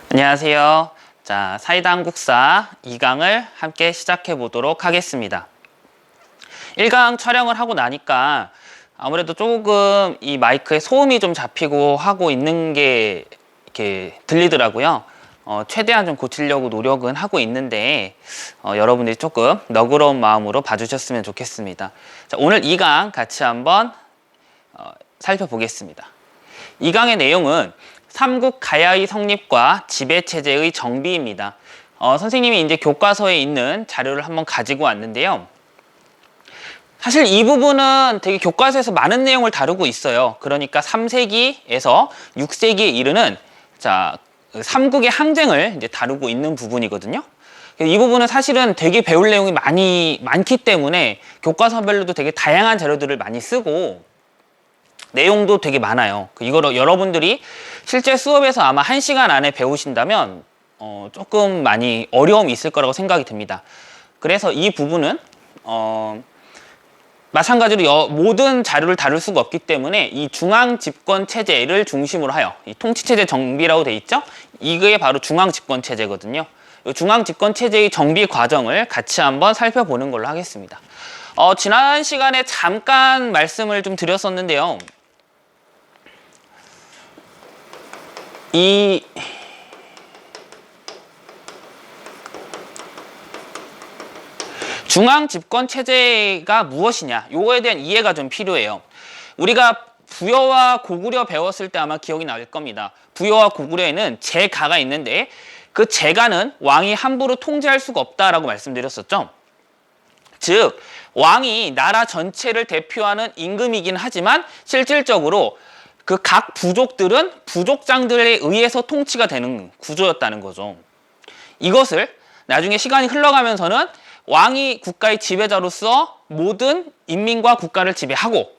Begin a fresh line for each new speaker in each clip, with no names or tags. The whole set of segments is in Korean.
안녕하세요. 자, 사이다 한국사 2강을 함께 시작해 보도록 하겠습니다. 1강 촬영을 하고 나니까 아무래도 조금 이 마이크에 소음이 좀 잡히고 하고 있는 게 이렇게 들리더라고요. 최대한 좀 고치려고 노력은 하고 있는데 여러분들이 조금 너그러운 마음으로 봐주셨으면 좋겠습니다. 자, 오늘 2강 같이 한번 살펴보겠습니다. 2강의 내용은 삼국 가야의 성립과 지배체제의 정비입니다. 선생님이 이제 교과서에 있는 자료를 한번 가지고 왔는데요. 사실 이 부분은 되게 교과서에서 많은 내용을 다루고 있어요. 그러니까 3세기에서 6세기에 이르는 삼국의 항쟁을 이제 다루고 있는 부분이거든요. 이 부분은 사실은 되게 배울 내용이 많기 때문에 교과서별로도 되게 다양한 자료들을 많이 쓰고 내용도 되게 많아요. 이거를 여러분들이 실제 수업에서 아마 1시간 안에 배우신다면 조금 많이 어려움이 있을 거라고 생각이 듭니다. 그래서 이 부분은 마찬가지로 모든 자료를 다룰 수가 없기 때문에 이 중앙집권체제를 중심으로 하여 이 통치체제 정비라고 돼 있죠? 이게 바로 중앙집권체제거든요. 이 중앙집권체제의 정비 과정을 같이 한번 살펴보는 걸로 하겠습니다. 지난 시간에 잠깐 말씀을 좀 드렸었는데요. 이 중앙집권체제가 무엇이냐, 요거에 대한 이해가 좀 필요해요. 우리가 부여와 고구려 배웠을 때 아마 기억이 날 겁니다. 부여와 고구려에는 제가가 있는데 그 제가는 왕이 함부로 통제할 수가 없다라고 말씀드렸었죠. 즉 왕이 나라 전체를 대표하는 임금이긴 하지만 실질적으로 그 각 부족들은 부족장들에 의해서 통치가 되는 구조였다는 거죠. 이것을 나중에 시간이 흘러가면서는 왕이 국가의 지배자로서 모든 인민과 국가를 지배하고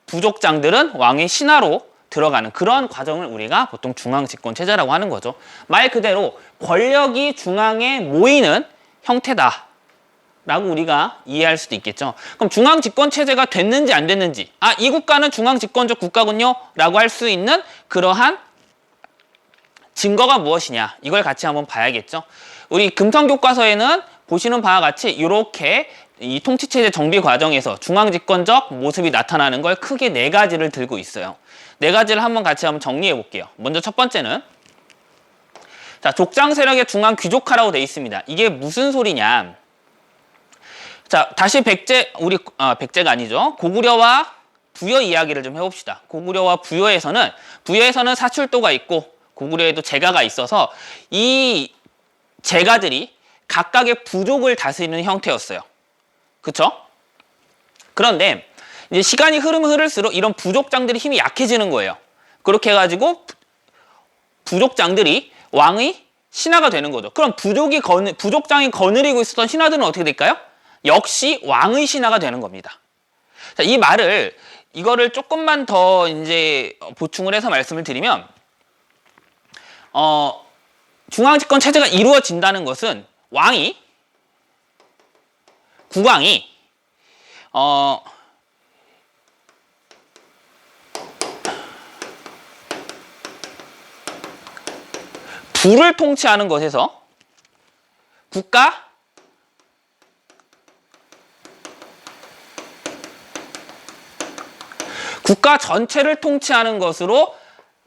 부족장들은 왕의 신하로 들어가는 그런 과정을 우리가 보통 중앙집권체제라고 하는 거죠. 말 그대로 권력이 중앙에 모이는 형태다 라고 우리가 이해할 수도 있겠죠. 그럼 중앙집권체제가 됐는지 안 됐는지, 이 국가는 중앙집권적 국가군요 라고 할 수 있는 그러한 증거가 무엇이냐, 이걸 같이 한번 봐야겠죠. 우리 금성교과서에는 보시는 바와 같이 이렇게 이 통치체제 정비 과정에서 중앙집권적 모습이 나타나는 걸 크게 4가지를 들고 있어요. 4가지를 한번 같이 한번 정리해 볼게요. 먼저 첫 번째는 족장 세력의 중앙 귀족화라고 되어 있습니다. 이게 무슨 소리냐? 자, 다시 백제가 아니죠. 고구려와 부여 이야기를 좀 해봅시다. 고구려와 부여에서는 사출도가 있고 고구려에도 제가가 있어서 이 제가들이 각각의 부족을 다스리는 형태였어요. 그쵸? 그런데 이제 시간이 흐르면 흐를수록 이런 부족장들의 힘이 약해지는 거예요. 그렇게 해가지고 부족장들이 왕의 신하가 되는 거죠. 그럼 부족장이 거느리고 있었던 신하들은 어떻게 될까요? 역시 왕의 신하가 되는 겁니다. 자, 이거를 조금만 더 이제 보충을 해서 말씀을 드리면, 중앙집권 체제가 이루어진다는 것은 국왕이 부를 통치하는 것에서 국가 전체를 통치하는 것으로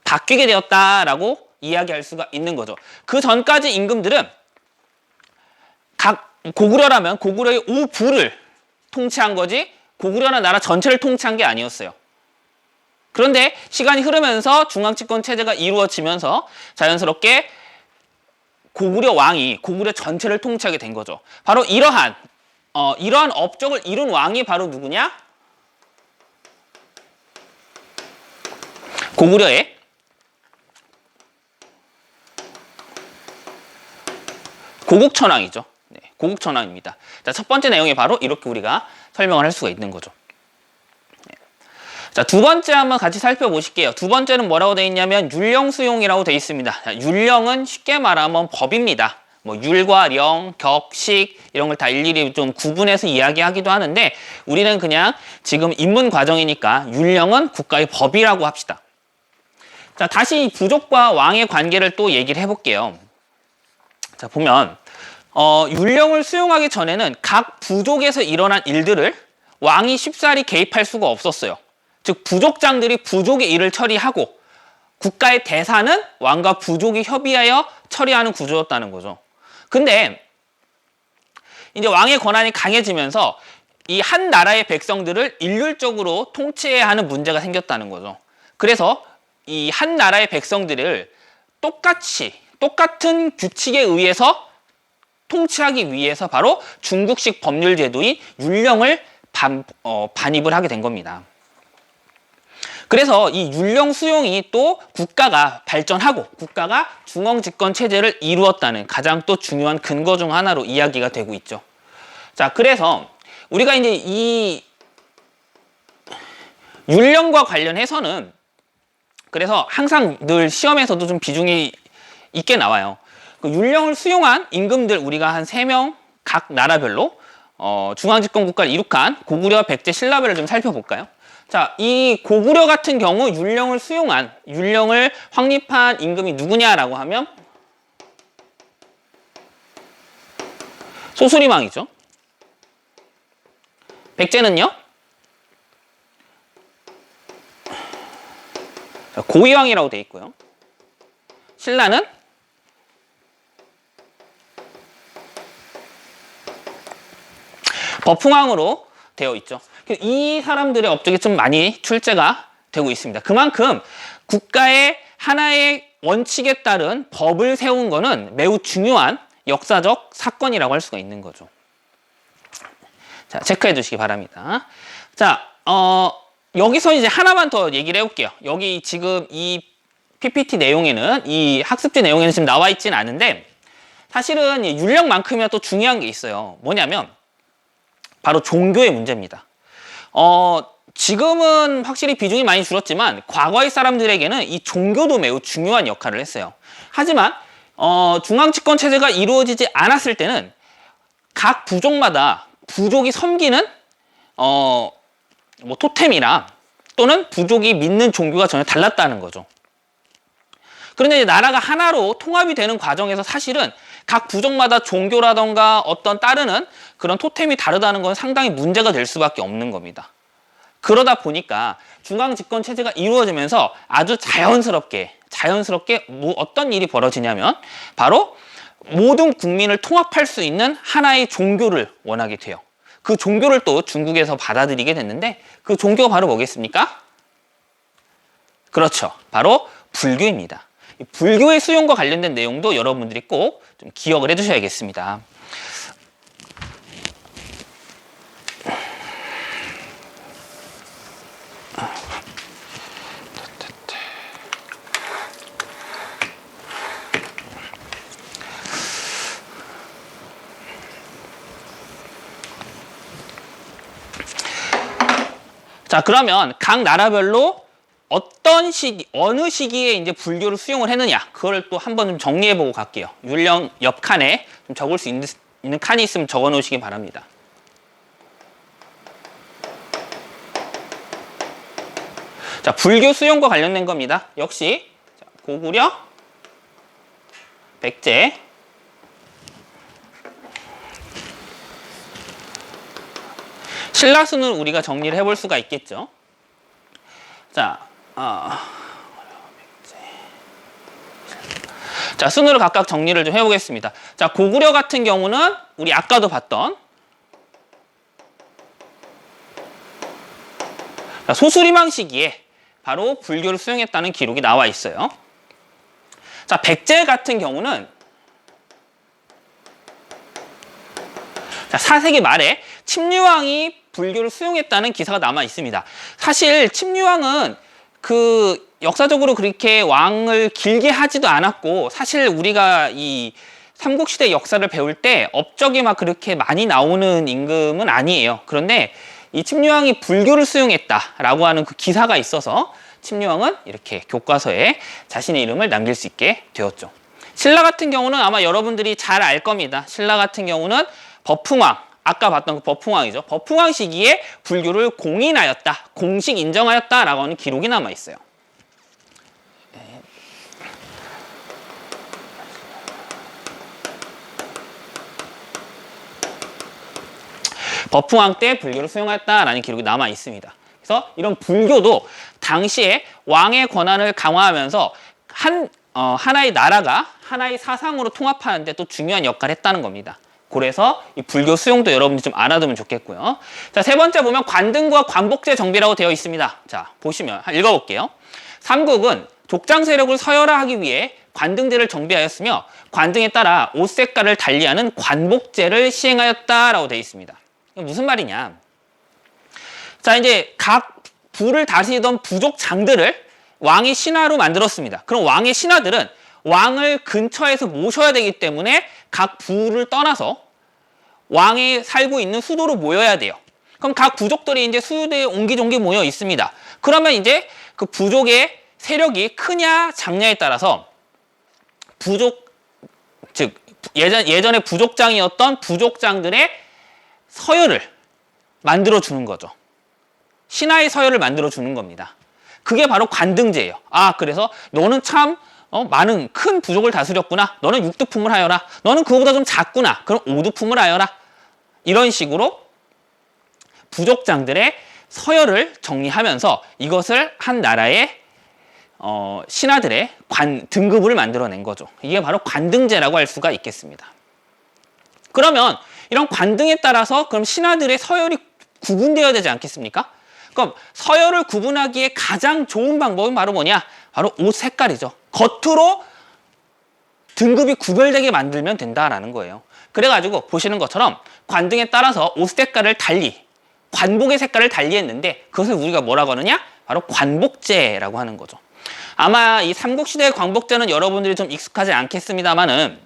바뀌게 되었다라고 이야기할 수가 있는 거죠. 그 전까지 임금들은 고구려라면 고구려의 5부를 통치한 거지 고구려는 나라 전체를 통치한 게 아니었어요. 그런데 시간이 흐르면서 중앙집권 체제가 이루어지면서 자연스럽게 고구려 왕이 고구려 전체를 통치하게 된 거죠. 바로 이러한 업적을 이룬 왕이 바로 누구냐? 고구려의 고국천왕이죠. 네, 고국천왕입니다. 자, 첫 번째 내용이 바로 이렇게 우리가 설명을 할 수가 있는 거죠. 네. 자, 두 번째 한번 같이 살펴보실게요. 두 번째는 뭐라고 되어 있냐면 율령수용이라고 되어 있습니다. 자, 율령은 쉽게 말하면 법입니다. 율과 령, 격식 이런 걸 다 일일이 좀 구분해서 이야기하기도 하는데 우리는 그냥 지금 입문 과정이니까 율령은 국가의 법이라고 합시다. 자, 다시 부족과 왕의 관계를 또 얘기를 해볼게요. 자, 보면 율령을 수용하기 전에는 각 부족에서 일어난 일들을 왕이 쉽사리 개입할 수가 없었어요. 즉 부족장들이 부족의 일을 처리하고 국가의 대사는 왕과 부족이 협의하여 처리하는 구조였다는 거죠. 근데 이제 왕의 권한이 강해지면서 이 한 나라의 백성들을 일률적으로 통치해야 하는 문제가 생겼다는 거죠. 그래서 이 한 나라의 백성들을 똑같은 규칙에 의해서 통치하기 위해서 바로 중국식 법률 제도인 율령을 반입을 하게 된 겁니다. 그래서 이 율령 수용이 또 국가가 발전하고 국가가 중앙집권 체제를 이루었다는 가장 또 중요한 근거 중 하나로 이야기가 되고 있죠. 자, 그래서 우리가 이제 이 율령과 관련해서는 그래서 항상 늘 시험에서도 좀 비중이 있게 나와요. 그 율령을 수용한 임금들 우리가 한 3명 각 나라별로 중앙집권 국가를 이룩한 고구려, 백제, 신라별을 좀 살펴볼까요? 자, 이 고구려 같은 경우 율령을 확립한 임금이 누구냐라고 하면 소수리망이죠. 백제는요? 고위왕이라고 돼 있고요. 신라는 법흥왕으로 되어 있죠. 이 사람들의 업적이 좀 많이 출제가 되고 있습니다. 그만큼 국가의 하나의 원칙에 따른 법을 세운 거는 매우 중요한 역사적 사건이라고 할 수가 있는 거죠. 자, 체크해 주시기 바랍니다. 자, 여기서 이제 하나만 더 얘기를 해볼게요. 여기 지금 이 PPT 내용에는, 이 학습지 내용에는 지금 나와 있지는 않은데, 사실은 율령만큼이나 또 중요한 게 있어요. 뭐냐면, 바로 종교의 문제입니다. 지금은 확실히 비중이 많이 줄었지만, 과거의 사람들에게는 이 종교도 매우 중요한 역할을 했어요. 하지만, 중앙집권 체제가 이루어지지 않았을 때는, 각 부족마다 부족이 섬기는, 뭐 토템이랑 또는 부족이 믿는 종교가 전혀 달랐다는 거죠. 그런데 이제 나라가 하나로 통합이 되는 과정에서 사실은 각 부족마다 종교라던가 어떤 따르는 그런 토템이 다르다는 건 상당히 문제가 될 수밖에 없는 겁니다. 그러다 보니까 중앙집권 체제가 이루어지면서 아주 자연스럽게 뭐 어떤 일이 벌어지냐면 바로 모든 국민을 통합할 수 있는 하나의 종교를 원하게 돼요. 그 종교를 또 중국에서 받아들이게 됐는데 그 종교가 바로 뭐겠습니까? 그렇죠. 바로 불교입니다. 불교의 수용과 관련된 내용도 여러분들이 꼭 좀 기억을 해두셔야겠습니다. 자, 그러면 각 나라별로 어느 시기에 이제 불교를 수용을 했느냐, 그걸 또 한번 좀 정리해보고 갈게요. 율령 옆칸에 좀 적을 수 있는 칸이 있으면 적어 놓으시기 바랍니다. 자, 불교 수용과 관련된 겁니다. 역시 고구려, 백제, 신라순을 우리가 정리를 해볼 수가 있겠죠. 자, 자, 순으로 각각 정리를 좀 해보겠습니다. 자, 고구려 같은 경우는 우리 아까도 봤던 소수리망 시기에 바로 불교를 수용했다는 기록이 나와 있어요. 자, 백제 같은 경우는 자, 4세기 말에 침류왕이 불교를 수용했다는 기사가 남아 있습니다. 사실 침류왕은 그 역사적으로 그렇게 왕을 길게 하지도 않았고, 사실 우리가 이 삼국시대 역사를 배울 때 업적이 막 그렇게 많이 나오는 임금은 아니에요. 그런데 이 침류왕이 불교를 수용했다라고 하는 그 기사가 있어서 침류왕은 이렇게 교과서에 자신의 이름을 남길 수 있게 되었죠. 신라 같은 경우는 아마 여러분들이 잘 알 겁니다. 신라 같은 경우는 법흥왕, 아까 봤던 그 법흥왕이죠. 법흥왕 시기에 불교를 공인하였다, 공식 인정하였다라고 하는 기록이 남아 있어요. 법흥왕 때 불교를 수용했다라는 기록이 남아 있습니다. 그래서 이런 불교도 당시에 왕의 권한을 강화하면서 하나의 나라가 하나의 사상으로 통합하는데 또 중요한 역할을 했다는 겁니다. 그래서 이 불교 수용도 여러분들이 좀 알아두면 좋겠고요. 자, 세 번째 보면 관등과 관복제 정비라고 되어 있습니다. 자, 보시면 읽어볼게요. 삼국은 족장 세력을 서열화하기 위해 관등제를 정비하였으며 관등에 따라 옷 색깔을 달리하는 관복제를 시행하였다라고 되어 있습니다. 이게 무슨 말이냐? 자, 이제 각 부를 다스리던 부족 장들을 왕이 신하로 만들었습니다. 그럼 왕의 신하들은 왕을 근처에서 모셔야 되기 때문에 각 부를 떠나서 왕이 살고 있는 수도로 모여야 돼요. 그럼 각 부족들이 이제 수도에 옹기종기 모여 있습니다. 그러면 이제 그 부족의 세력이 크냐 작냐에 따라서 부족, 즉 예전에 부족장이었던 부족장들의 서열을 만들어 주는 거죠. 신하의 서열을 만들어 주는 겁니다. 그게 바로 관등제예요. 아, 그래서 너는 참 많은 큰 부족을 다스렸구나. 너는 육두품을 하여라. 너는 그거보다 좀 작구나. 그럼 오두품을 하여라. 이런 식으로 부족장들의 서열을 정리하면서 이것을 한 나라의 신하들의 등급을 만들어낸 거죠. 이게 바로 관등제라고 할 수가 있겠습니다. 그러면 이런 관등에 따라서 그럼 신하들의 서열이 구분되어야 되지 않겠습니까? 그럼 서열을 구분하기에 가장 좋은 방법은 바로 뭐냐? 바로 옷 색깔이죠. 겉으로 등급이 구별되게 만들면 된다라는 거예요. 그래가지고 보시는 것처럼 관등에 따라서 옷 색깔을 관복의 색깔을 달리 했는데 그것을 우리가 뭐라고 하느냐? 바로 관복제라고 하는 거죠. 아마 이 삼국시대의 관복제는 여러분들이 좀 익숙하지 않겠습니다만은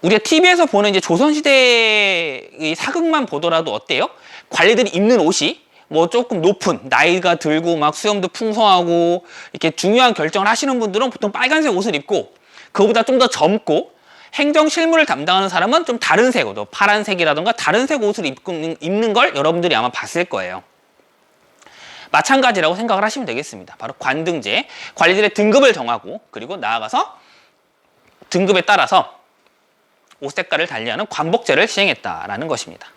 우리가 TV에서 보는 이제 조선시대의 사극만 보더라도 어때요? 관리들이 입는 옷이 뭐 조금 높은, 나이가 들고 막 수염도 풍성하고 이렇게 중요한 결정을 하시는 분들은 보통 빨간색 옷을 입고 그거보다 좀 더 젊고 행정 실무를 담당하는 사람은 좀 다른 색, 파란색이라던가 다른 색 옷을 입는 걸 여러분들이 아마 봤을 거예요. 마찬가지라고 생각을 하시면 되겠습니다. 바로 관등제, 관리들의 등급을 정하고 그리고 나아가서 등급에 따라서 옷 색깔을 달리하는 관복제를 시행했다라는 것입니다.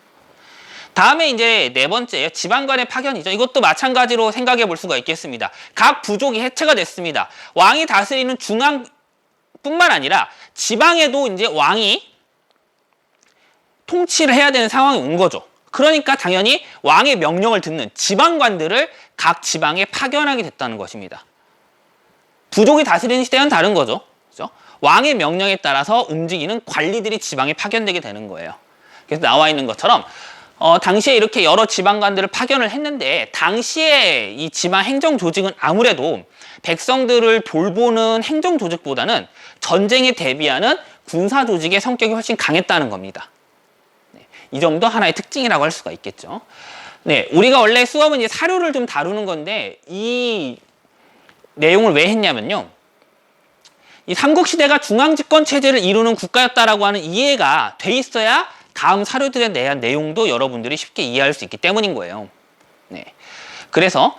다음에 이제 네 번째예요. 지방간의 파견이죠. 이것도 마찬가지로 생각해 볼 수가 있겠습니다. 각 부족이 해체가 됐습니다. 왕이 다스리는 중앙뿐만 아니라 지방에도 이제 왕이 통치를 해야 되는 상황이 온 거죠. 그러니까 당연히 왕의 명령을 듣는 지방관들을 각 지방에 파견하게 됐다는 것입니다. 부족이 다스리는 시대와는 다른 거죠. 그렇죠? 왕의 명령에 따라서 움직이는 관리들이 지방에 파견되게 되는 거예요. 그래서 나와 있는 것처럼 당시에 이렇게 여러 지방관들을 파견을 했는데 당시에 이 지방 행정 조직은 아무래도 백성들을 돌보는 행정 조직보다는 전쟁에 대비하는 군사 조직의 성격이 훨씬 강했다는 겁니다. 네, 이 점도 하나의 특징이라고 할 수가 있겠죠. 네, 우리가 원래 수업은 이제 사료를 좀 다루는 건데 이 내용을 왜 했냐면요. 이 삼국시대가 중앙집권 체제를 이루는 국가였다라고 하는 이해가 돼 있어야 다음 사료들에 대한 내용도 여러분들이 쉽게 이해할 수 있기 때문인 거예요. 네. 그래서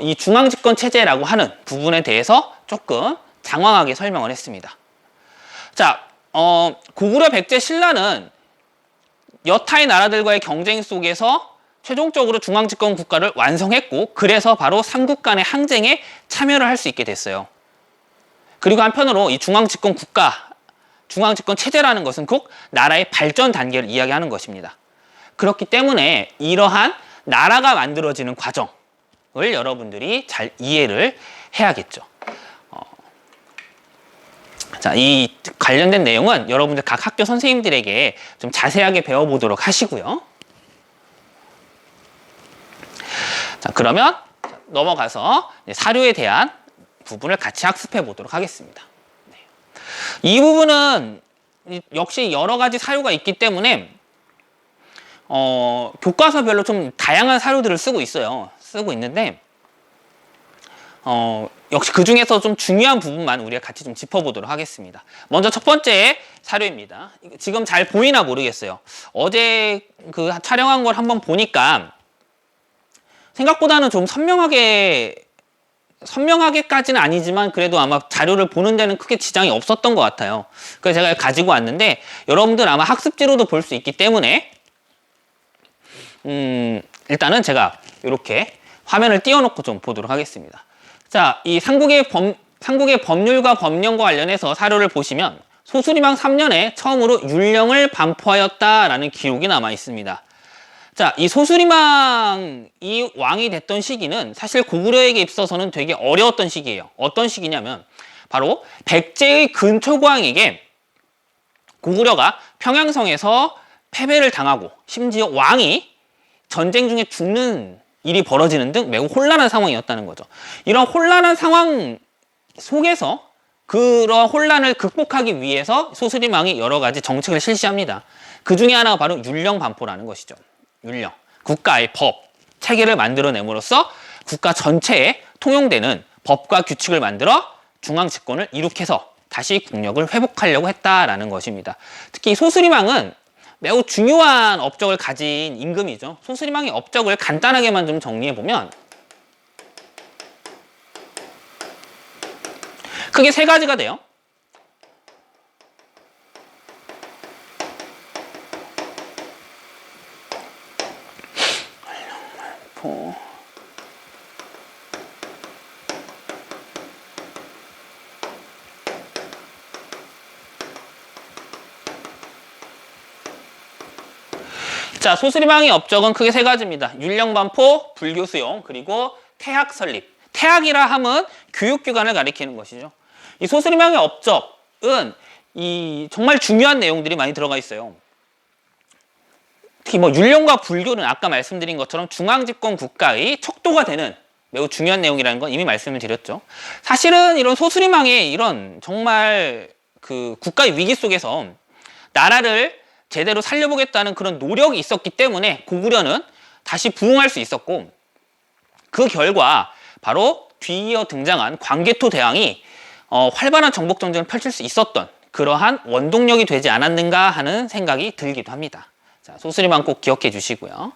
이 중앙집권 체제라고 하는 부분에 대해서 조금 장황하게 설명을 했습니다. 자, 고구려 백제 신라는 여타의 나라들과의 경쟁 속에서 최종적으로 중앙집권 국가를 완성했고 그래서 바로 삼국 간의 항쟁에 참여를 할 수 있게 됐어요. 그리고 한편으로 이 중앙집권 국가, 중앙집권 체제라는 것은 꼭 나라의 발전 단계를 이야기하는 것입니다. 그렇기 때문에 이러한 나라가 만들어지는 과정을 여러분들이 잘 이해를 해야겠죠. 자, 이 관련된 내용은 여러분들 각 학교 선생님들에게 좀 자세하게 배워보도록 하시고요. 자, 그러면 넘어가서 사료에 대한 부분을 같이 학습해 보도록 하겠습니다. 네. 이 부분은 역시 여러 가지 사료가 있기 때문에 교과서별로 좀 다양한 사료들을 쓰고 있는데 역시 그 중에서 좀 중요한 부분만 우리가 같이 좀 짚어보도록 하겠습니다. 먼저 첫 번째 사료입니다. 지금 잘 보이나 모르겠어요. 어제 그 촬영한 걸 한번 보니까 생각보다는 좀 선명하게까지는 아니지만 그래도 아마 자료를 보는 데는 크게 지장이 없었던 것 같아요. 그래서 제가 가지고 왔는데 여러분들 아마 학습지로도 볼 수 있기 때문에 일단은 제가 이렇게 화면을 띄워놓고 좀 보도록 하겠습니다. 자, 이 삼국의 법률과 법령과 관련해서 사료를 보시면 소수리망 3년에 처음으로 율령을 반포하였다라는 기록이 남아 있습니다. 자, 이 소수리망이 왕이 됐던 시기는 사실 고구려에게 있어서는 되게 어려웠던 시기예요. 어떤 시기냐면 바로 백제의 근초고왕에게 고구려가 평양성에서 패배를 당하고 심지어 왕이 전쟁 중에 죽는 일이 벌어지는 등 매우 혼란한 상황이었다는 거죠. 이런 혼란한 상황 속에서 그런 혼란을 극복하기 위해서 소수리망이 여러 가지 정책을 실시합니다. 그 중에 하나가 바로 율령 반포라는 것이죠. 율령, 국가의 법, 체계를 만들어냄으로써 국가 전체에 통용되는 법과 규칙을 만들어 중앙 집권을 이룩해서 다시 국력을 회복하려고 했다라는 것입니다. 특히 소수리망은 매우 중요한 업적을 가진 임금이죠. 소수리망의 업적을 간단하게만 좀 정리해보면 크게 세 가지가 돼요. 자, 소수리망의 업적은 크게 세 가지입니다. 율령반포, 불교수용, 그리고 태학 설립. 태학이라 함은 교육기관을 가리키는 것이죠. 이 소수리망의 업적은 정말 중요한 내용들이 많이 들어가 있어요. 특히 율령과 불교는 아까 말씀드린 것처럼 중앙집권 국가의 척도가 되는 매우 중요한 내용이라는 건 이미 말씀을 드렸죠. 사실은 이런 소수리망의 이런 정말 그 국가의 위기 속에서 나라를 제대로 살려보겠다는 그런 노력이 있었기 때문에 고구려는 다시 부흥할 수 있었고, 그 결과 바로 뒤이어 등장한 광개토 대왕이 활발한 정복 전쟁을 펼칠 수 있었던 그러한 원동력이 되지 않았는가 하는 생각이 들기도 합니다. 자, 소수리망 꼭 기억해 주시고요.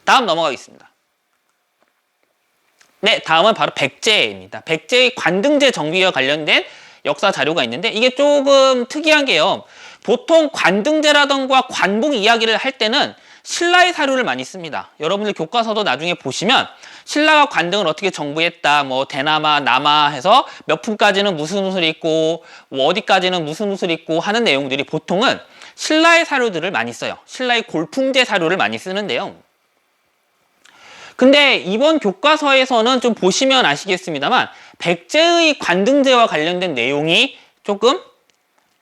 다음 넘어가겠습니다. 네, 다음은 바로 백제입니다. 백제의 관등제 정비와 관련된 역사 자료가 있는데 이게 조금 특이한 게요. 보통 관등제라던가 관봉 이야기를 할 때는 신라의 사료를 많이 씁니다. 여러분들 교과서도 나중에 보시면 신라가 관등을 어떻게 정부했다, 대나마, 남아 해서 몇 품까지는 무슨 옷을 입고, 어디까지는 무슨 옷을 입고 하는 내용들이 보통은 신라의 사료들을 많이 써요. 신라의 골품제 사료를 많이 쓰는데요. 근데 이번 교과서에서는 좀 보시면 아시겠습니다만 백제의 관등제와 관련된 내용이 조금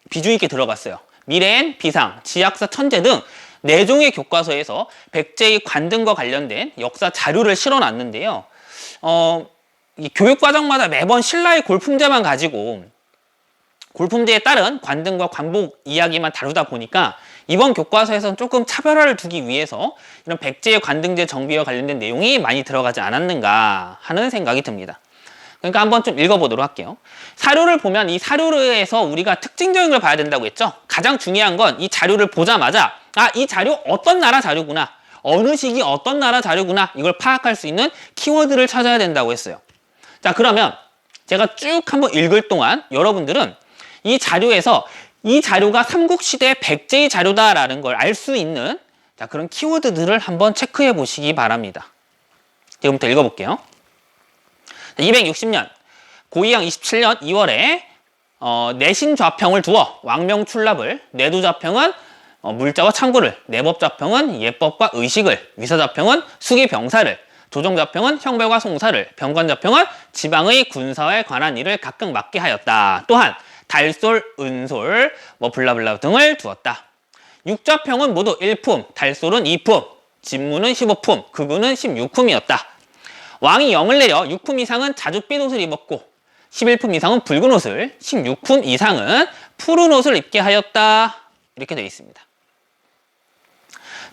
비중 있게 들어갔어요. 미래엔 비상, 지약사 천재 등 4종의 교과서에서 백제의 관등과 관련된 역사 자료를 실어놨는데요. 이 교육과정마다 매번 신라의 골품제만 가지고 골품제에 따른 관등과 관복 이야기만 다루다 보니까 이번 교과서에서는 조금 차별화를 두기 위해서 이런 백제의 관등제 정비와 관련된 내용이 많이 들어가지 않았는가 하는 생각이 듭니다. 그러니까 한번 좀 읽어보도록 할게요. 사료를 보면 이 사료에서 우리가 특징적인 걸 봐야 된다고 했죠. 가장 중요한 건 이 자료를 보자마자 이 자료 어떤 나라 자료구나, 어느 시기 어떤 나라 자료구나, 이걸 파악할 수 있는 키워드를 찾아야 된다고 했어요. 자, 그러면 제가 쭉 한번 읽을 동안 여러분들은 이 자료에서 이 자료가 삼국시대 백제의 자료다라는 걸 알 수 있는 그런 키워드들을 한번 체크해 보시기 바랍니다. 지금부터 읽어볼게요. 260년 고이양 27년 2월에 내신좌평을 두어 왕명출납을, 내두좌평은 물자와 창구를, 내법좌평은 예법과 의식을, 위사좌평은 수기병사를, 조정좌평은 형벌과 송사를, 병관좌평은 지방의 군사에 관한 일을 각각 맡게 하였다. 또한 달솔, 은솔, 블라블라 등을 두었다. 육좌평은 모두 1품, 달솔은 2품, 진무는 15품, 극우는 16품이었다. 왕이 영을 내려 6품 이상은 자줏빛 옷을 입었고 11품 이상은 붉은 옷을, 16품 이상은 푸른 옷을 입게 하였다. 이렇게 되어 있습니다.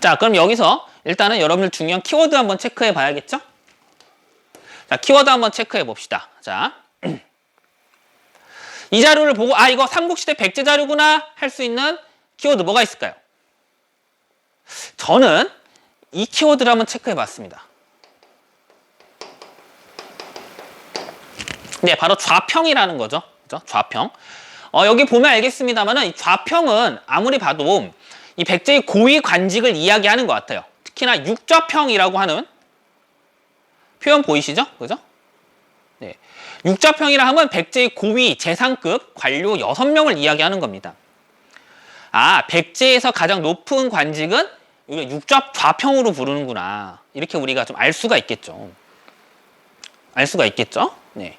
자, 그럼 여기서 일단은 여러분들 중요한 키워드 한번 체크해 봐야겠죠? 자, 키워드 한번 체크해 봅시다. 자, 이 자료를 보고 이거 삼국시대 백제 자료구나 할 수 있는 키워드 뭐가 있을까요? 저는 이 키워드를 한번 체크해 봤습니다. 네, 바로 좌평이라는 거죠. 그죠? 좌평. 여기 보면 알겠습니다만은 이 좌평은 아무리 봐도 이 백제의 고위 관직을 이야기하는 것 같아요. 특히나 육좌평이라고 하는 표현 보이시죠? 그죠? 네. 육좌평이라 하면 백제의 고위 재상급 관료 6명을 이야기하는 겁니다. 아, 백제에서 가장 높은 관직은 우리가 좌평으로 부르는구나. 이렇게 우리가 좀 알 수가 있겠죠. 알 수가 있겠죠? 네.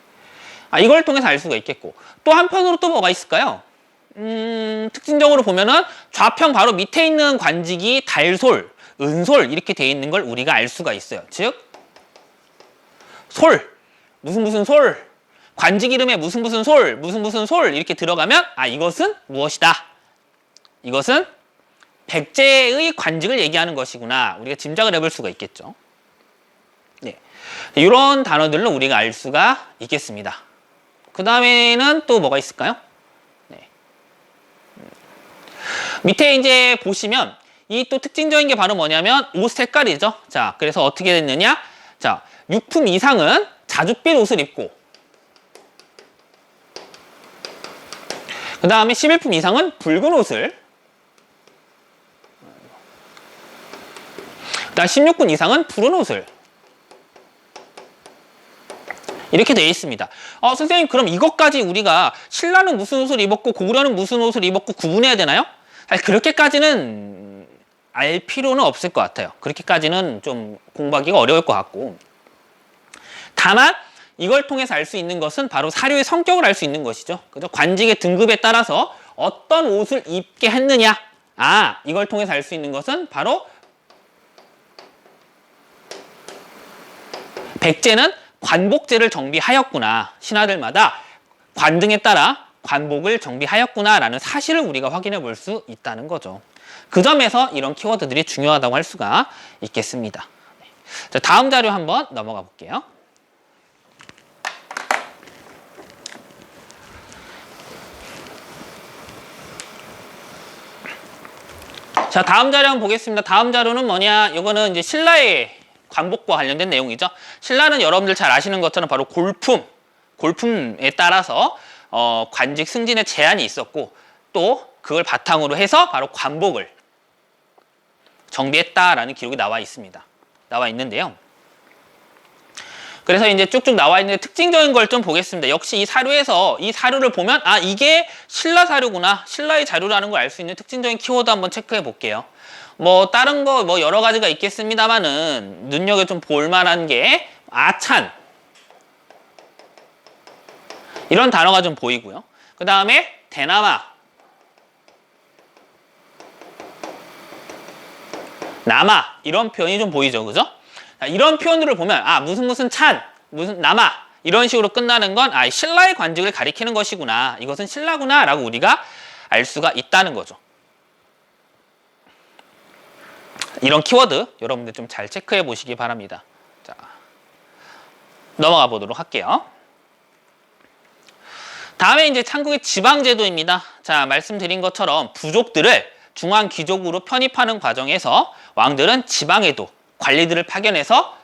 아, 이걸 통해서 알 수가 있겠고. 또 한편으로 또 뭐가 있을까요? 특징적으로 보면은 좌평 바로 밑에 있는 관직이 달솔, 은솔 이렇게 돼 있는 걸 우리가 알 수가 있어요. 즉, 솔, 무슨 솔, 관직 이름에 무슨 솔 이렇게 들어가면 아, 이것은 무엇이다. 이것은 백제의 관직을 얘기하는 것이구나. 우리가 짐작을 해볼 수가 있겠죠. 네. 이런 단어들로 우리가 알 수가 있겠습니다. 그 다음에는 또 뭐가 있을까요? 네. 밑에 이제 보시면 이 또 특징적인 게 바로 뭐냐면 옷 색깔이죠. 자, 그래서 어떻게 됐느냐? 자, 육품 이상은 자줏빛 옷을 입고 그 다음에 11품 이상은 붉은 옷을 그다음 16분 이상은 푸른 옷을 이렇게 되어 있습니다. 선생님 그럼 이것까지 우리가 신라는 무슨 옷을 입었고 고구려는 무슨 옷을 입었고 구분해야 되나요? 사실 그렇게까지는 알 필요는 없을 것 같아요. 그렇게까지는 좀 공부하기가 어려울 것 같고 다만 이걸 통해서 알 수 있는 것은 바로 사료의 성격을 알 수 있는 것이죠. 그죠? 관직의 등급에 따라서 어떤 옷을 입게 했느냐 이걸 통해서 알 수 있는 것은 바로 백제는 관복제를 정비하였구나. 신하들마다 관등에 따라 관복을 정비하였구나 라는 사실을 우리가 확인해 볼 수 있다는 거죠. 그 점에서 이런 키워드들이 중요하다고 할 수가 있겠습니다. 자, 다음 자료 한번 넘어가 볼게요. 자, 다음 자료 한번 보겠습니다. 다음 자료는 뭐냐? 이거는 이제 신라의 관복과 관련된 내용이죠. 신라는 여러분들 잘 아시는 것처럼 바로 골품에 따라서 관직 승진에 제한이 있었고 또 그걸 바탕으로 해서 바로 관복을 정비했다라는 기록이 나와 있습니다. 나와 있는데요. 그래서 이제 쭉쭉 나와 있는데 특징적인 걸 좀 보겠습니다. 역시 이 사료에서 이 사료를 보면 이게 신라 사료구나. 신라의 자료라는 걸 알 수 있는 특징적인 키워드 한번 체크해 볼게요. 뭐 다른 거 뭐 여러 가지가 있겠습니다만은 눈여겨 좀 볼 만한 게 아찬 이런 단어가 좀 보이고요. 그 다음에 대나마, 남아 이런 표현이 좀 보이죠, 그죠? 자, 이런 표현들을 보면 무슨 찬, 무슨 남아 이런 식으로 끝나는 건 신라의 관직을 가리키는 것이구나. 이것은 신라구나라고 우리가 알 수가 있다는 거죠. 이런 키워드 여러분들 좀 잘 체크해 보시기 바랍니다. 자, 넘어가 보도록 할게요. 다음에 이제 삼국의 지방제도입니다. 자, 말씀드린 것처럼 부족들을 중앙 귀족으로 편입하는 과정에서 왕들은 지방에도 관리들을 파견해서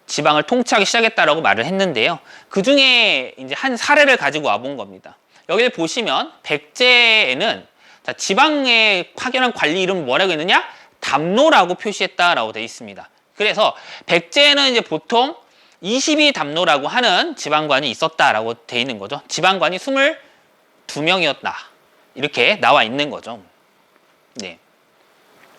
지방을 통치하기 시작했다라고 말을 했는데요. 그 중에 이제 한 사례를 가지고 와본 겁니다. 여기를 보시면 백제에는 자, 지방에 파견한 관리 이름 뭐라고 했느냐? 담노라고 표시했다라고 되어 있습니다. 그래서 백제에는 이제 보통 22담노라고 하는 지방관이 있었다라고 되어 있는 거죠. 지방관이 22명이었다. 이렇게 나와 있는 거죠. 네.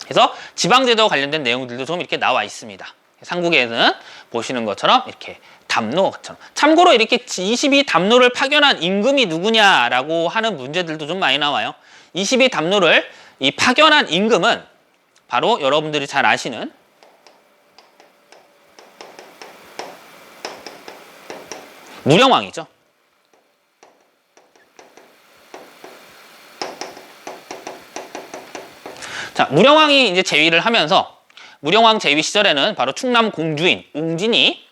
그래서 지방제도와 관련된 내용들도 좀 이렇게 나와 있습니다. 삼국에는 보시는 것처럼 이렇게 담노처럼. 참고로 이렇게 22담노를 파견한 임금이 누구냐라고 하는 문제들도 좀 많이 나와요. 22담노를 이 파견한 임금은 바로 여러분들이 잘 아시는 무령왕이죠. 자, 무령왕이 이제 재위를 하면서 무령왕 재위 시절에는 바로 충남 공주인 웅진이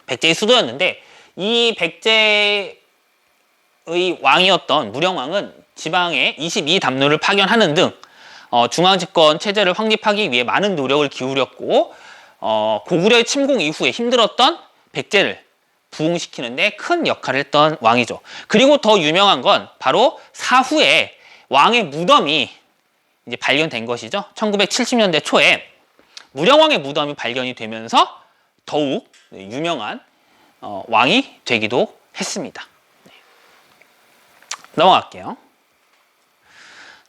백제의 수도였는데 이 백제의 왕이었던 무령왕은 지방에 22담노를 파견하는 등 중앙집권 체제를 확립하기 위해 많은 노력을 기울였고 고구려의 침공 이후에 힘들었던 백제를 부흥시키는데 큰 역할을 했던 왕이죠. 그리고 더 유명한 건 바로 사후에 왕의 무덤이 이제 발견된 것이죠. 1970년대 초에 무령왕의 무덤이 발견이 되면서 더욱 유명한 왕이 되기도 했습니다. 네. 넘어갈게요.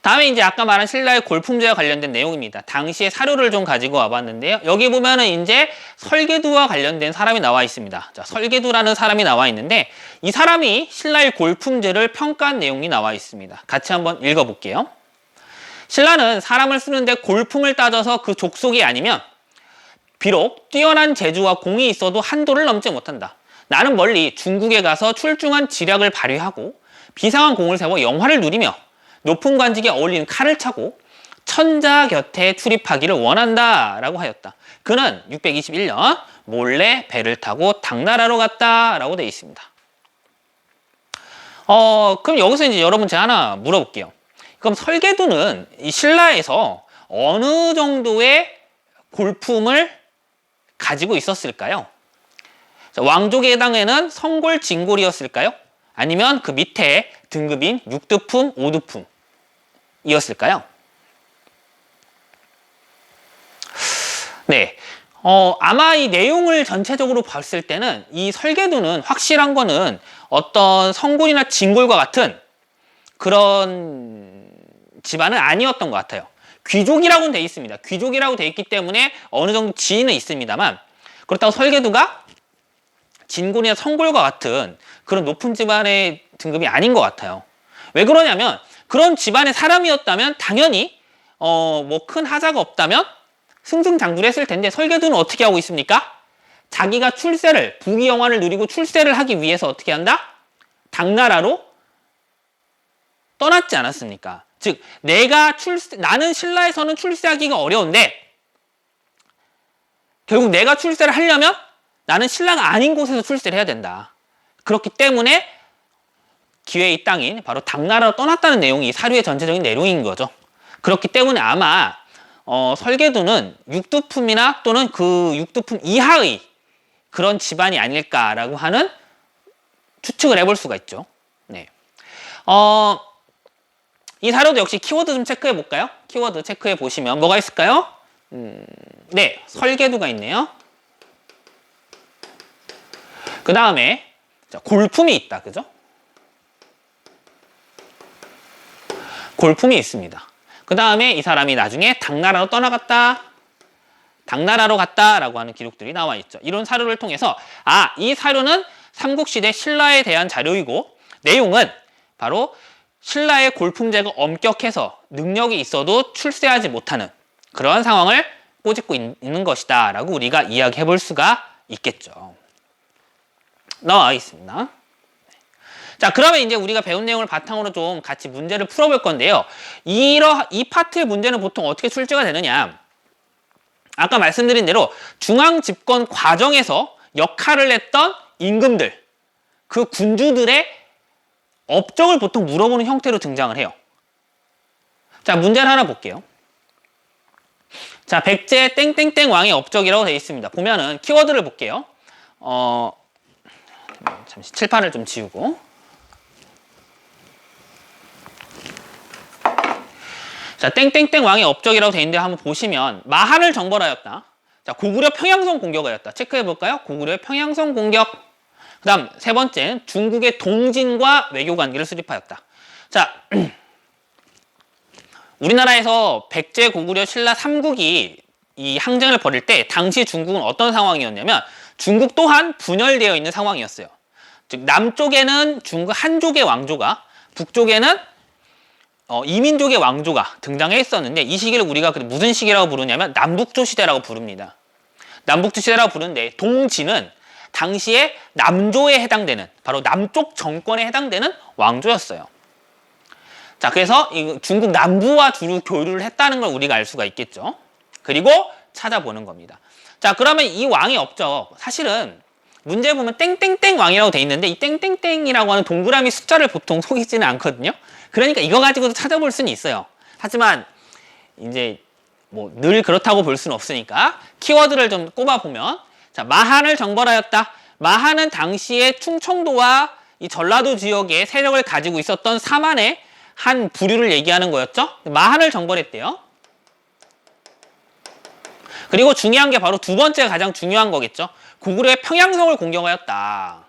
다음에 이제 아까 말한 신라의 골품제와 관련된 내용입니다. 당시의 사료를 좀 가지고 와봤는데요. 여기 보면은 이제 설계두와 관련된 사람이 나와 있습니다. 자, 설계두라는 사람이 나와 있는데 이 사람이 신라의 골품제를 평가한 내용이 나와 있습니다. 같이 한번 읽어볼게요. 신라는 사람을 쓰는데 골품을 따져서 그 족속이 아니면 비록 뛰어난 재주와 공이 있어도 한도를 넘지 못한다. 나는 멀리 중국에 가서 출중한 지략을 발휘하고 비상한 공을 세워 영화를 누리며 높은 관직에 어울리는 칼을 차고 천자 곁에 출입하기를 원한다 라고 하였다. 그는 621년 몰래 배를 타고 당나라로 갔다 라고 되어 있습니다. 그럼 여기서 이제 여러분 제가 하나 물어볼게요. 그럼 설계두는 이 신라에서 어느 정도의 골품을 가지고 있었을까요? 자, 왕족에 해당에는 성골, 진골이었을까요? 아니면 그 밑에 등급인 6두품, 5두품 이었을까요? 네. 아마 이 내용을 전체적으로 봤을 때는 이 설계두는 확실한 거는 어떤 성골이나 진골과 같은 그런 집안은 아니었던 것 같아요. 귀족이라고는 돼 있습니다. 귀족이라고 돼 있기 때문에 어느 정도 지위는 있습니다만 그렇다고 설계두가 진골이나 성골과 같은 그런 높은 집안의 등급이 아닌 것 같아요. 왜 그러냐면 그런 집안의 사람이었다면 당연히 뭐 큰 하자가 없다면 승승장구했을 텐데 설계두는 어떻게 하고 있습니까? 자기가 출세를 부귀영화를 누리고 출세를 하기 위해서 어떻게 한다? 당나라로 떠났지 않았습니까? 즉 나는 신라에서는 출세하기가 어려운데 결국 내가 출세를 하려면 나는 신라가 아닌 곳에서 출세를 해야 된다. 그렇기 때문에 기회의 땅인 바로 당나라로 떠났다는 내용이 사료의 전체적인 내용인 거죠. 그렇기 때문에 아마 설계두는 6두품이나 또는 그 6두품 이하의 그런 집안이 아닐까라고 하는 추측을 해볼 수가 있죠. 네. 이 사료도 역시 키워드 좀 체크해 볼까요? 키워드 체크해 보시면 뭐가 있을까요? 네, 설계두가 있네요. 그 다음에 골품이 있다, 그죠? 골품이 있습니다. 그 다음에 이 사람이 나중에 당나라로 떠나갔다, 당나라로 갔다라고 하는 기록들이 나와 있죠. 이런 사료를 통해서 이 사료는 삼국시대 신라에 대한 자료이고 내용은 바로 신라의 골품제가 엄격해서 능력이 있어도 출세하지 못하는 그러한 상황을 꼬집고 있는 것이다 라고 우리가 이야기해 볼 수가 있겠죠. 나와 있습니다. 자, 그러면 이제 우리가 배운 내용을 바탕으로 좀 같이 문제를 풀어볼 건데요. 이 파트의 문제는 보통 어떻게 출제가 되느냐. 아까 말씀드린 대로 중앙 집권 과정에서 역할을 했던 임금들, 그 군주들의 업적을 보통 물어보는 형태로 등장을 해요. 자, 문제를 하나 볼게요. 자, 백제 땡땡땡 왕의 업적이라고 되어 있습니다. 보면은 키워드를 볼게요. 잠시 칠판을 좀 지우고. 자, 땡땡땡 왕의 업적이라고 되어 있는데 한번 보시면 마한을 정벌하였다. 자, 고구려 평양성 공격을 하였다. 체크해 볼까요? 고구려의 평양성 공격. 그 다음 세 번째는 중국의 동진과 외교 관계를 수립하였다. 자, 우리나라에서 백제, 고구려, 신라 3국이 이 항쟁을 벌일 때 당시 중국은 어떤 상황이었냐면 중국 또한 분열되어 있는 상황이었어요. 즉 남쪽에는 중국 한족의 왕조가, 북쪽에는 이민족의 왕조가 등장했었는데 이 시기를 우리가 무슨 시기라고 부르냐면 남북조 시대라고 부릅니다. 남북조 시대라고 부르는데 동진은 당시에 남조에 해당되는 바로 남쪽 정권에 해당되는 왕조였어요. 자, 그래서 중국 남부와 주로 교류를 했다는 걸 우리가 알 수가 있겠죠. 그리고 찾아보는 겁니다. 자, 그러면 이 왕의 업적, 사실은 문제 보면 땡땡땡 왕이라고 돼 있는데 이 땡땡땡이라고 하는 동그라미 숫자를 보통 속이지는 않거든요. 그러니까 이거 가지고도 찾아볼 수는 있어요. 하지만 이제 뭐 늘 그렇다고 볼 수는 없으니까 키워드를 좀 꼽아보면, 자, 마한을 정벌하였다. 마한은 당시에 충청도와 이 전라도 지역에 세력을 가지고 있었던 사만의 한 부류를 얘기하는 거였죠. 마한을 정벌했대요. 그리고 중요한 게 바로 두 번째 가장 중요한 거겠죠. 고구려의 평양성을 공격하였다.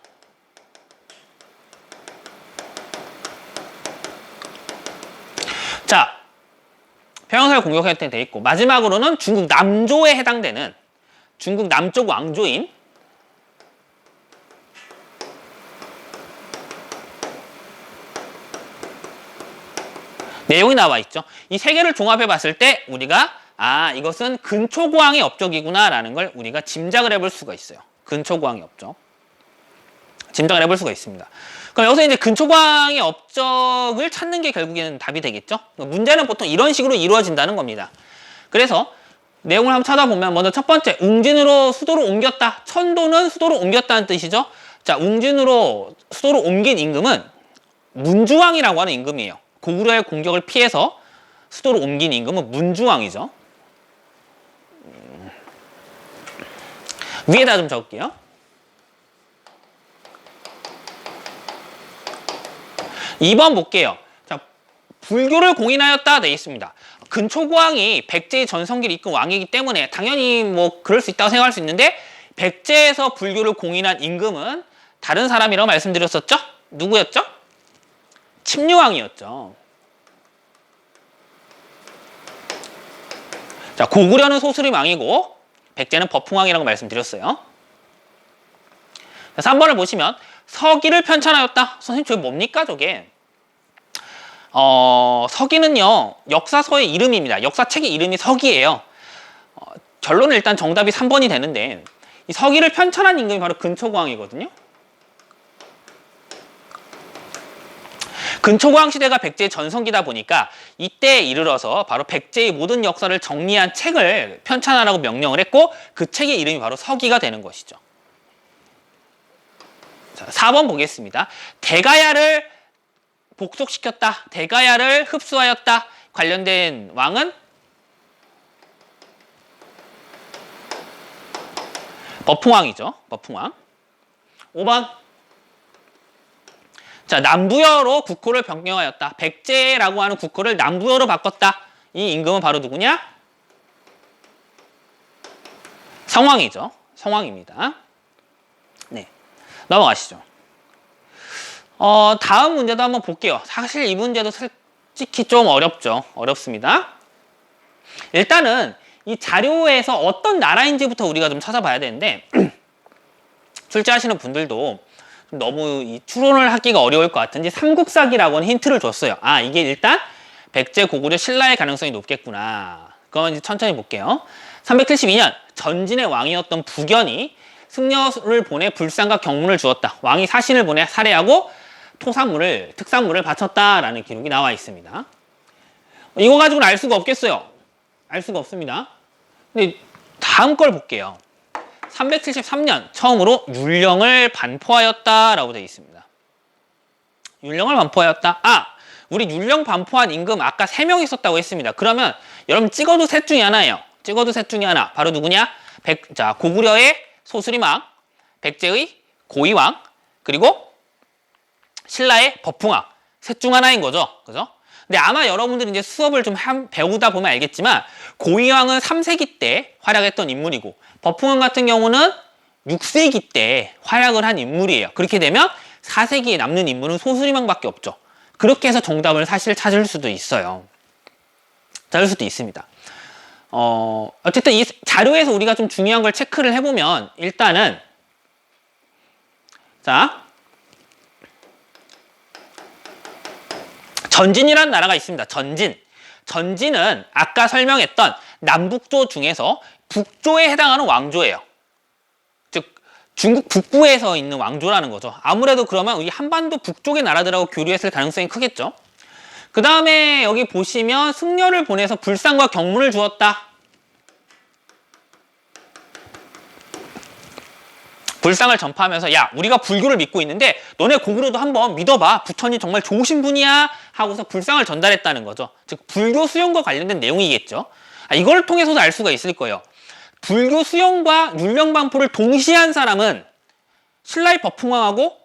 자, 평양성을 공격했던 데 있고, 마지막으로는 중국 남조에 해당되는 중국 남쪽 왕조인 내용이 나와 있죠. 이 세 개를 종합해 봤을 때 우리가 이것은 근초고왕의 업적이구나 라는 걸 우리가 짐작을 해볼 수가 있어요. 근초고왕의 업적. 짐작을 해볼 수가 있습니다. 그럼 여기서 이제 근초고왕의 업적을 찾는 게 결국에는 답이 되겠죠. 문제는 보통 이런 식으로 이루어진다는 겁니다. 그래서 내용을 한번 찾아보면 먼저 첫 번째, 웅진으로 수도를 옮겼다. 천도는 수도를 옮겼다는 뜻이죠. 자, 웅진으로 수도를 옮긴 임금은 문주왕이라고 하는 임금이에요. 고구려의 공격을 피해서 수도를 옮긴 임금은 문주왕이죠. 위에다 좀 적을게요. (2번) 볼게요. 자, 불교를 공인하였다 되어 있습니다. 근초고왕이 백제의 전성기를 이끈 왕이기 때문에 당연히 뭐 그럴 수 있다고 생각할 수 있는데, 백제에서 불교를 공인한 임금은 다른 사람이라고 말씀드렸었죠? 누구였죠? 침류왕이었죠. 자, 고구려는 소수림왕이고 백제는 법흥왕이라고 말씀드렸어요. 자, 3번을 보시면 서기를 편찬하였다. 선생님 저게 뭡니까 저게? 서기는요 역사서의 이름입니다. 역사책의 이름이 서기예요. 결론은 일단 정답이 3번이 되는데, 이 서기를 편찬한 임금이 바로 근초고왕이거든요. 근초고왕 시대가 백제의 전성기다 보니까 이때에 이르러서 바로 백제의 모든 역사를 정리한 책을 편찬하라고 명령을 했고, 그 책의 이름이 바로 서기가 되는 것이죠. 자, 4번 보겠습니다. 대가야를 복속시켰다. 대가야를 흡수하였다. 관련된 왕은 법흥왕이죠. 법흥왕. 5번. 자, 남부여로 국호를 변경하였다. 백제라고 하는 국호를 남부여로 바꿨다. 이 임금은 바로 누구냐? 성왕이죠. 성왕입니다. 네, 넘어가시죠. 다음 문제도 한번 볼게요. 사실 이 문제도 솔직히 좀 어렵죠. 어렵습니다. 일단은 이 자료에서 어떤 나라인지부터 우리가 좀 찾아봐야 되는데 출제하시는 분들도 너무 이 추론을 하기가 어려울 것 같은지 삼국사기라고 하는 힌트를 줬어요. 이게 일단 백제, 고구려, 신라의 가능성이 높겠구나. 그건 이제 천천히 볼게요. 372년 전진의 왕이었던 부견이 승려를 보내 불상과 경문을 주었다. 왕이 사신을 보내 살해하고 토산물을, 특산물을 바쳤다라는 기록이 나와 있습니다. 이거 가지고는 알 수가 없겠어요. 알 수가 없습니다. 근데 다음 걸 볼게요. 373년 처음으로 율령을 반포하였다라고 되어 있습니다. 율령을 반포하였다. 우리 율령 반포한 임금 아까 3명 있었다고 했습니다. 그러면 여러분 찍어도 셋 중에 하나예요. 찍어도 셋 중에 하나. 바로 누구냐? 자, 고구려의 소수림왕, 백제의 고이왕, 그리고 신라의 법흥왕. 셋 중 하나인 거죠. 그죠? 근데 아마 여러분들이 이제 수업을 좀 배우다 보면 알겠지만 고이왕은 3세기 때 활약했던 인물이고 법흥왕 같은 경우는 6세기 때 활약을 한 인물이에요. 그렇게 되면 4세기에 남는 인물은 소수림왕밖에 없죠. 그렇게 해서 정답을 사실 찾을 수도 있어요. 찾을 수도 있습니다. 어쨌든 이 자료에서 우리가 좀 중요한 걸 체크를 해보면 일단은 자, 전진이라는 나라가 있습니다. 전진은 아까 설명했던 남북조 중에서 북조에 해당하는 왕조예요. 즉 중국 북부에서 있는 왕조라는 거죠. 아무래도 그러면 우리 한반도 북쪽의 나라들하고 교류했을 가능성이 크겠죠. 그 다음에 여기 보시면 승려를 보내서 불상과 경문을 주었다. 불상을 전파하면서 야, 우리가 불교를 믿고 있는데 너네 고구려도 한번 믿어봐. 부처님 정말 좋으신 분이야 하고서 불상을 전달했다는 거죠. 즉 불교 수용과 관련된 내용이겠죠. 이걸 통해서도 알 수가 있을 거예요. 불교 수용과 율령 반포를 동시에 한 사람은 신라의 법흥왕하고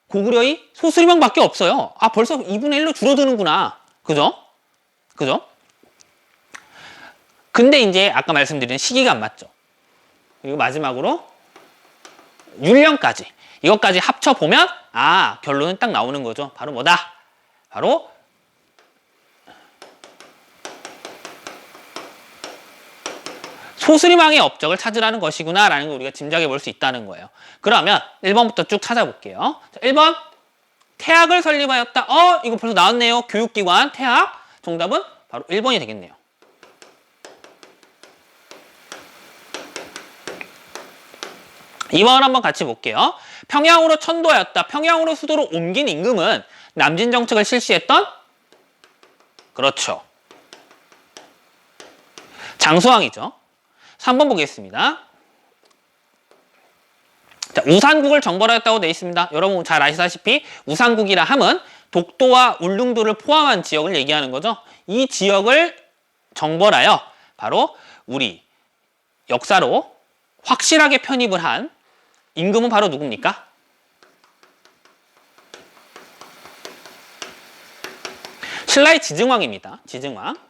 고구려의 소수림왕밖에 없어요. 벌써 2분의 1로 줄어드는구나. 그죠? 근데 이제 아까 말씀드린 시기가 안 맞죠. 그리고 마지막으로 율령까지. 이것까지 합쳐보면 결론은 딱 나오는 거죠. 바로 뭐다? 바로 소수리망의 업적을 찾으라는 것이구나 라는 걸 우리가 짐작해 볼 수 있다는 거예요. 그러면 1번부터 쭉 찾아볼게요. 자, 1번 태학을 설립하였다. 이거 벌써 나왔네요. 교육기관 태학. 정답은 바로 1번이 되겠네요. 2번 한번 같이 볼게요. 평양으로 천도하였다. 평양으로 수도로 옮긴 임금은 남진 정책을 실시했던? 그렇죠. 장수왕이죠. 3번 보겠습니다. 자, 우산국을 정벌하였다고 되어 있습니다. 여러분 잘 아시다시피 우산국이라 함은 독도와 울릉도를 포함한 지역을 얘기하는 거죠. 이 지역을 정벌하여 바로 우리 역사로 확실하게 편입을 한 임금은 바로 누굽니까? 신라의 지증왕입니다. 지증왕.